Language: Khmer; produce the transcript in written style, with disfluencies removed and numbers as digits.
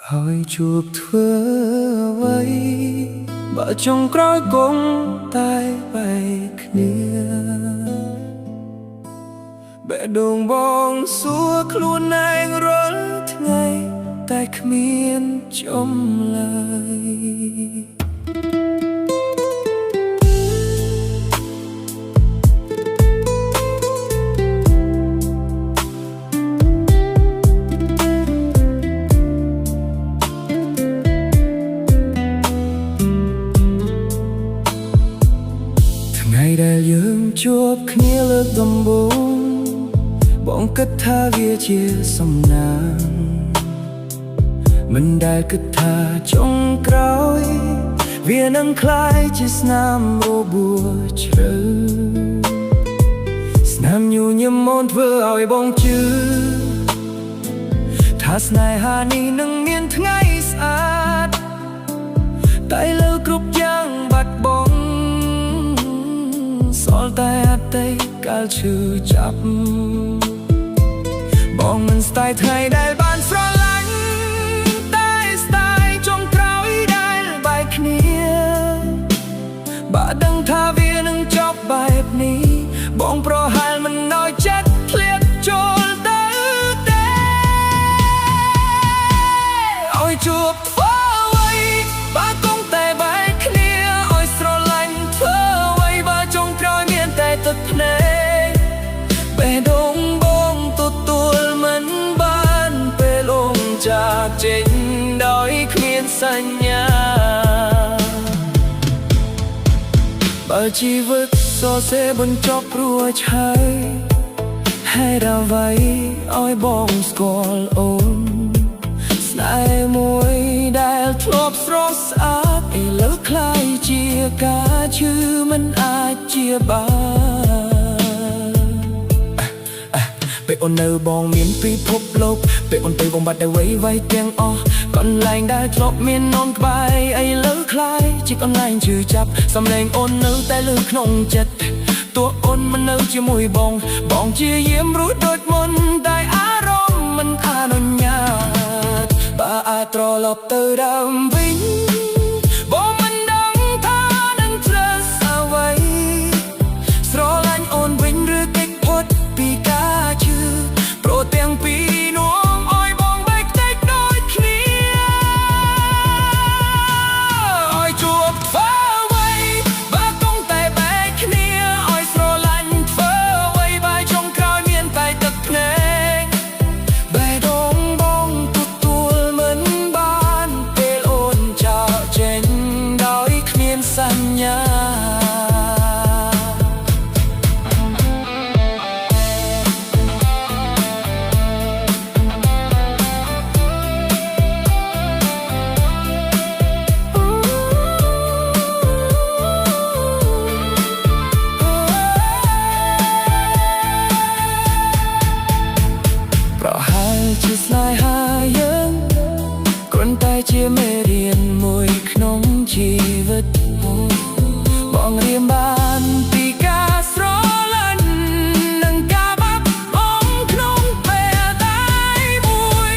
ហើយជួបធ្វើអ្វីបើចុងក្រោយគង់តែបែកគ្នាបេះដូងបងសួរខ្លួនឯងរាល់ថ្ងៃតែគ្មានចម្លើយថ្ងៃដែលយើងជួបគ្នាលើកដំបូងបងគិតថាវាជាសំណាងមិនដែលគិតថាចុងក្រោយវានឹងคล้ายជាស្នាមរបួសជ្រៅស្នាមញញឹមមន្តធ្វើឲ្យបងជឿថាស្នេហានេះនឹងមានថ្ងៃស្អាតតែលើគ្រប់យ៉ាងបាត់បង់សល់តែអតីតកាលឈឺចាប់បងមិនស្ដាយថ្ងៃដែលបានស្រឡាញ់តែស្ដាយចុងក្រោយដែលបែកគ្នាបើដឹងថាវានឹងចប់បែបនេះបងប្រហែលមិនឲ្យចិត្តធ្លាក់ចូលទៅទេឲ្យជួបធ្វើអ្វីបើគង់តែបែកគ្នាឲ្យស្រឡាញ់ធ្វើអ្វីបើចុងក្រោយមានតែទឹកភ្នែកបេះដូងបងទទួលមិនបានពេលលងจากចេញដោយគ្មានសញ្ញាបើជីវិតសរសេរបញ្ចប់រួចហើយហេតុអ្វីឲ្យបងស្គាល់អូនស្នេហ៍មួយដែលធ្លាប់ស្រស់ស្អាតឥឡូវคล้ายជាការឈឺមិនអាចជាបានពេលអូននៅបងមានពិភពលោកពេលអូនទៅបងបាត់តែវ័យទាំងអស់កន្លែងដែលធ្លាប់មាននំក្បែរឥឡូវคล้ายជាកន្លែងឈឺចាប់សំឡេងអូននៅតែលើក្នុងចិត្តទោះអូនមិននៅជាមួយបងជាយាមរស់ដូចមុនតែអារម្មណ៍មិនអនុញ្ញាតបើអាចត្រឡប់ទៅដើមវិញ